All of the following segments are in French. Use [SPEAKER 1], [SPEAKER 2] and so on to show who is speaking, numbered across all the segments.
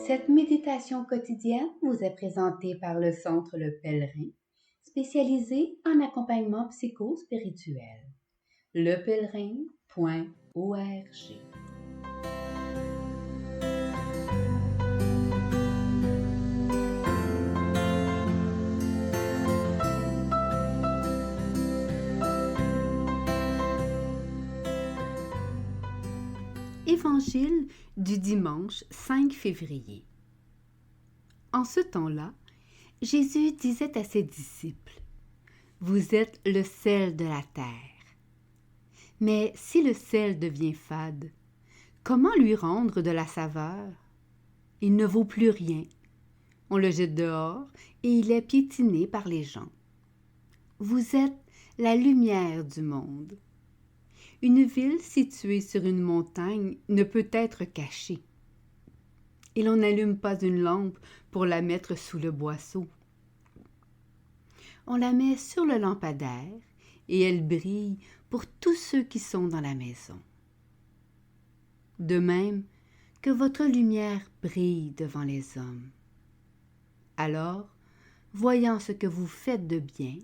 [SPEAKER 1] Cette méditation quotidienne vous est présentée par le Centre Le Pèlerin, spécialisé en accompagnement psycho-spirituel. lepèlerin.org. Évangile du dimanche 5 février. En ce temps-là, Jésus disait à ses disciples: « Vous êtes le sel de la terre. Mais si le sel devient fade, comment lui rendre de la saveur? Il ne vaut plus rien. On le jette dehors et il est piétiné par les gens. Vous êtes la lumière du monde. Une ville située sur une montagne ne peut être cachée. Et l'on n'allume pas une lampe pour la mettre sous le boisseau. On la met sur le lampadaire et elle brille pour tous ceux qui sont dans la maison. De même que votre lumière brille devant les hommes. Alors, voyant ce que vous faites de bien,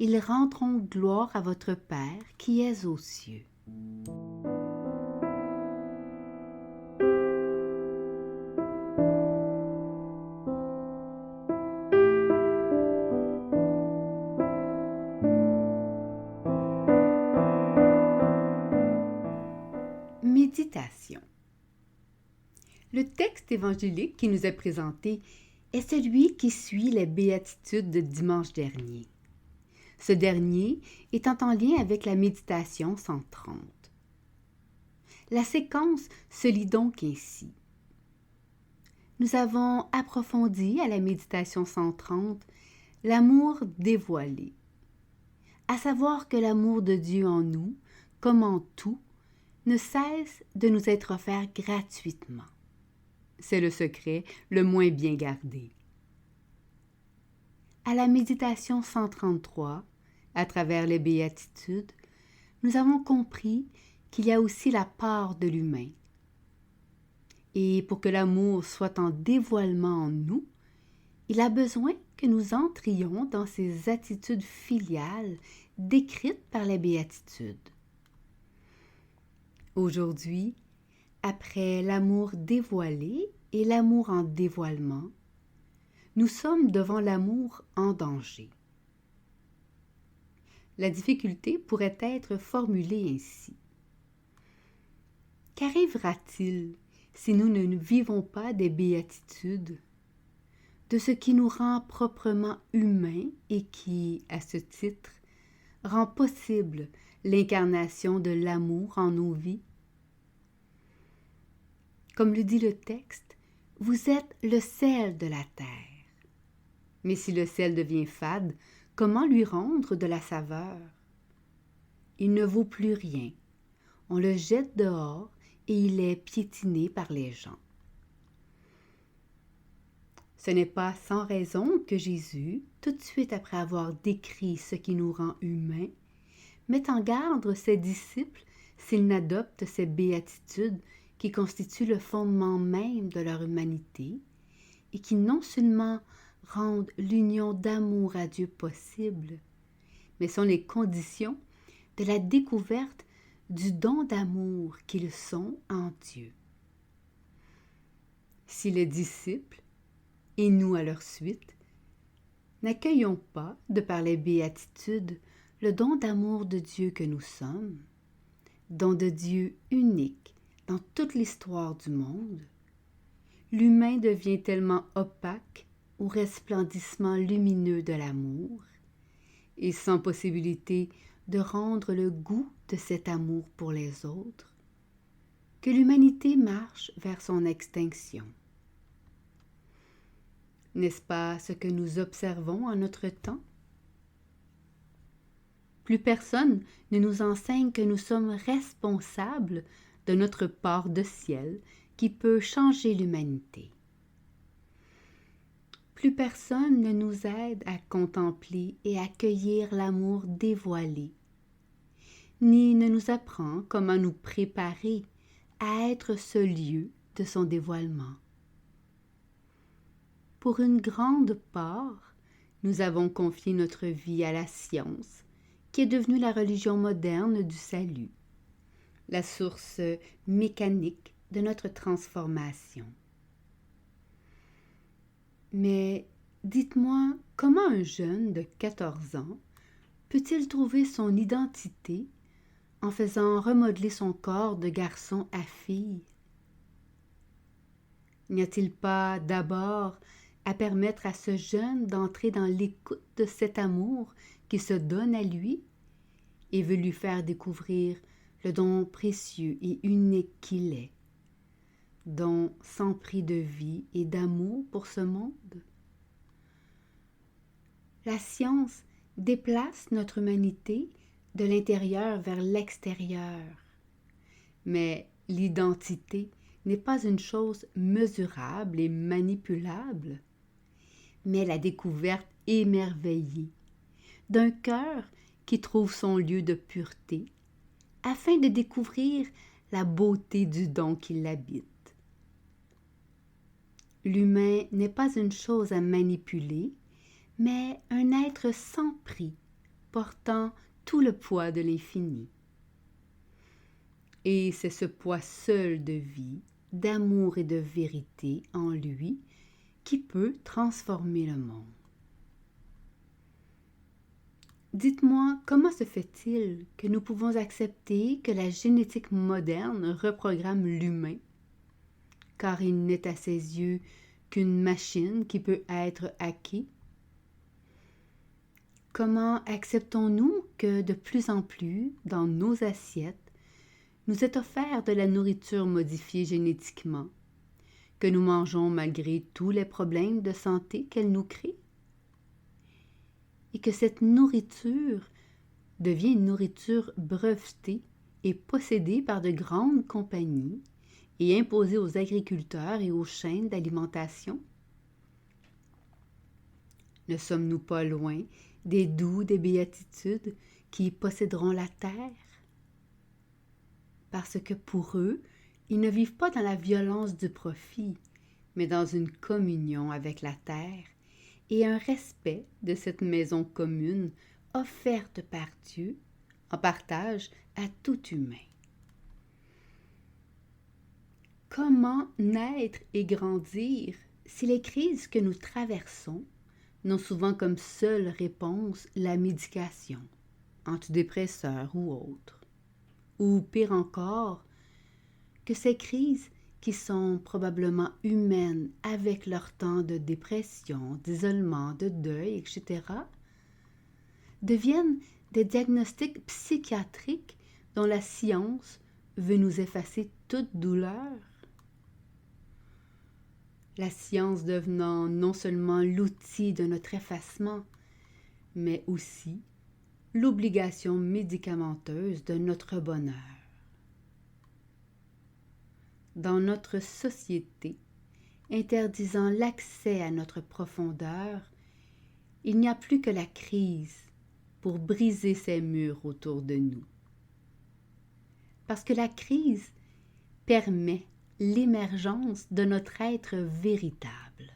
[SPEAKER 1] ils rendront gloire à votre Père qui est aux cieux. Méditation. Le texte évangélique qui nous est présenté est celui qui suit les béatitudes de dimanche dernier. Ce dernier étant en lien avec la méditation 130. La séquence se lit donc ainsi. Nous avons approfondi à la méditation 130 l'amour dévoilé, à savoir que l'amour de Dieu en nous, comme en tout, ne cesse de nous être offert gratuitement. C'est le secret le moins bien gardé. À la méditation 133, à travers les béatitudes, nous avons compris qu'il y a aussi la part de l'humain. Et pour que l'amour soit en dévoilement en nous, il a besoin que nous entrions dans ces attitudes filiales décrites par les béatitudes. Aujourd'hui, après l'amour dévoilé et l'amour en dévoilement, nous sommes devant l'amour en danger. La difficulté pourrait être formulée ainsi. Qu'arrivera-t-il si nous ne vivons pas des béatitudes, de ce qui nous rend proprement humains et qui, à ce titre, rend possible l'incarnation de l'amour en nos vies? Comme le dit le texte, vous êtes le sel de la terre. Mais si le sel devient fade, comment lui rendre de la saveur? Il ne vaut plus rien. On le jette dehors et il est piétiné par les gens. Ce n'est pas sans raison que Jésus, tout de suite après avoir décrit ce qui nous rend humains, met en garde ses disciples s'ils n'adoptent ces béatitudes qui constituent le fondement même de leur humanité et qui non seulement rendent l'union d'amour à Dieu possible, mais sont les conditions de la découverte du don d'amour qu'ils sont en Dieu. Si les disciples, et nous à leur suite, n'accueillons pas, de par les béatitudes, le don d'amour de Dieu que nous sommes, don de Dieu unique dans toute l'histoire du monde, l'humain devient tellement opaque au resplendissement lumineux de l'amour, et sans possibilité de rendre le goût de cet amour pour les autres, que l'humanité marche vers son extinction. N'est-ce pas ce que nous observons en notre temps? Plus personne ne nous enseigne que nous sommes responsables de notre part de ciel qui peut changer l'humanité. Plus personne ne nous aide à contempler et accueillir l'amour dévoilé, ni ne nous apprend comment nous préparer à être ce lieu de son dévoilement. pour une grande part, nous avons confié notre vie à la science, qui est devenue la religion moderne du salut, la source mécanique de notre transformation. Mais dites-moi, comment un jeune de 14 ans peut-il trouver son identité en faisant remodeler son corps de garçon à fille? N'y a-t-il pas d'abord à permettre à ce jeune d'entrer dans l'écoute de cet amour qui se donne à lui et veut lui faire découvrir le don précieux et unique qu'il est, don sans prix de vie et d'amour pour ce monde? La science déplace notre humanité de l'intérieur vers l'extérieur. Mais l'identité n'est pas une chose mesurable et manipulable, mais la découverte émerveillée d'un cœur qui trouve son lieu de pureté afin de découvrir la beauté du don qui l'habite. L'humain n'est pas une chose à manipuler, mais un être sans prix, portant tout le poids de l'infini. Et c'est ce poids seul de vie, d'amour et de vérité en lui qui peut transformer le monde. Dites-moi, comment se fait-il que nous pouvons accepter que la génétique moderne reprogramme l'humain, car il n'est à ses yeux qu'une machine qui peut être hackée? Comment acceptons-nous que de plus en plus, dans nos assiettes, nous est offert de la nourriture modifiée génétiquement, que nous mangeons malgré tous les problèmes de santé qu'elle nous crée? Et que cette nourriture devient une nourriture brevetée et possédée par de grandes compagnies et imposée aux agriculteurs et aux chaînes d'alimentation? Ne sommes-nous pas loin des doux des béatitudes qui posséderont la terre? Parce que pour eux, ils ne vivent pas dans la violence du profit, mais dans une communion avec la terre et un respect de cette maison commune offerte par Dieu en partage à tout humain. Comment naître et grandir si les crises que nous traversons n'ont souvent comme seule réponse la médication, antidépresseurs ou autres? Ou pire encore, que ces crises qui sont probablement humaines avec leur temps de dépression, d'isolement, de deuil, etc., deviennent des diagnostics psychiatriques dont la science veut nous effacer toute douleur? La science devenant non seulement l'outil de notre effacement, mais aussi l'obligation médicamenteuse de notre bonheur. Dans notre société, interdisant l'accès à notre profondeur, il n'y a plus que la crise pour briser ces murs autour de nous. Parce que la crise permet l'émergence de notre être véritable.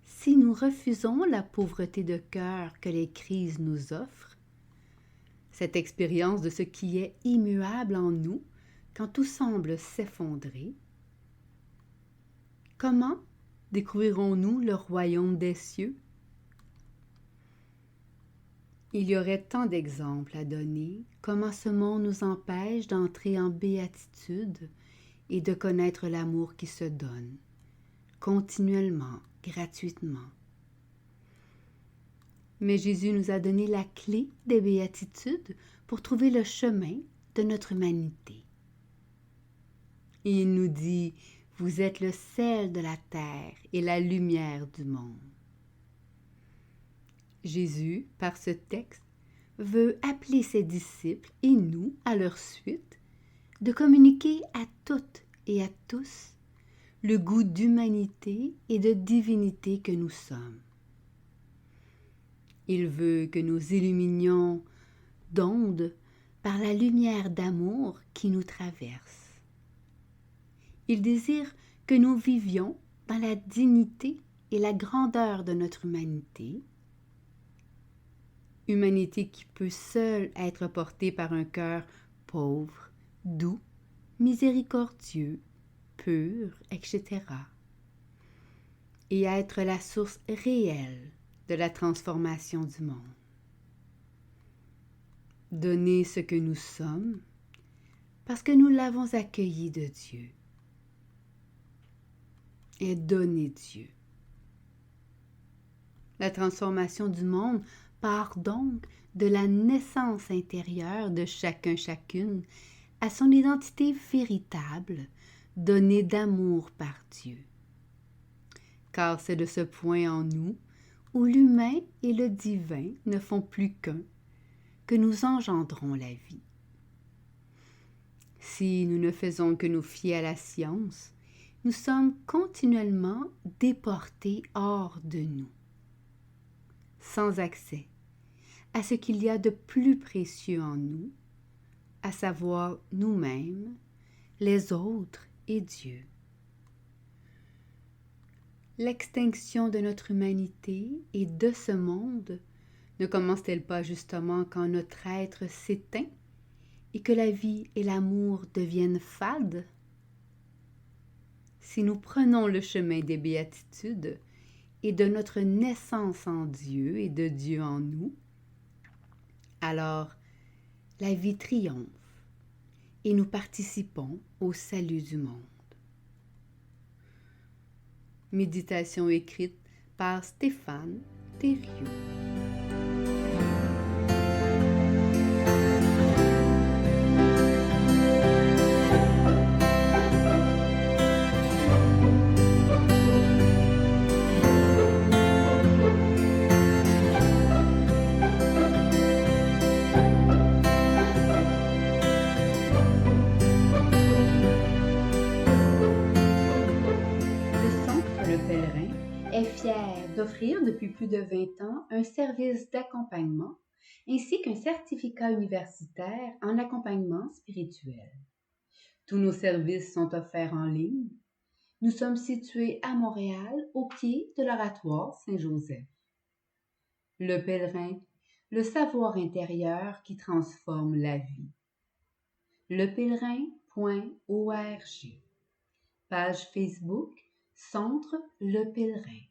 [SPEAKER 1] Si nous refusons la pauvreté de cœur que les crises nous offrent, cette expérience de ce qui est immuable en nous, quand tout semble s'effondrer, comment découvrirons-nous le royaume des cieux? Il y aurait tant d'exemples à donner, comment ce monde nous empêche d'entrer en béatitude et de connaître l'amour qui se donne, continuellement, gratuitement. Mais Jésus nous a donné la clé des béatitudes pour trouver le chemin de notre humanité. Et il nous dit, vous êtes le sel de la terre et la lumière du monde. Jésus, par ce texte, veut appeler ses disciples et nous, à leur suite, de communiquer à toutes et à tous le goût d'humanité et de divinité que nous sommes. Il veut que nous illuminions d'ondes par la lumière d'amour qui nous traverse. Il désire que nous vivions dans la dignité et la grandeur de notre humanité, humanité qui peut seule être portée par un cœur pauvre, doux, miséricordieux, pur, etc., et être la source réelle de la transformation du monde. Donner ce que nous sommes parce que nous l'avons accueilli de Dieu. Et donner Dieu. La transformation du monde part donc de la naissance intérieure de chacune à son identité véritable, donnée d'amour par Dieu. Car c'est de ce point en nous où l'humain et le divin ne font plus qu'un que nous engendrons la vie. Si nous ne faisons que nous fier à la science, nous sommes continuellement déportés hors de nous, sans accès à ce qu'il y a de plus précieux en nous, à savoir nous-mêmes, les autres et Dieu. L'extinction de notre humanité et de ce monde ne commence-t-elle pas justement quand notre être s'éteint et que la vie et l'amour deviennent fades? Si nous prenons le chemin des béatitudes et de notre naissance en Dieu et de Dieu en nous, alors la vie triomphe et nous participons au salut du monde. Méditation écrite par Stéphane Thériault. Le Pèlerin est fier d'offrir depuis plus de 20 ans un service d'accompagnement ainsi qu'un certificat universitaire en accompagnement spirituel. Tous nos services sont offerts en ligne. Nous sommes situés à Montréal, au pied de l'Oratoire Saint-Joseph. Le Pèlerin, le savoir intérieur qui transforme la vie. lepèlerin.org. Page Facebook Centre Le Pèlerin.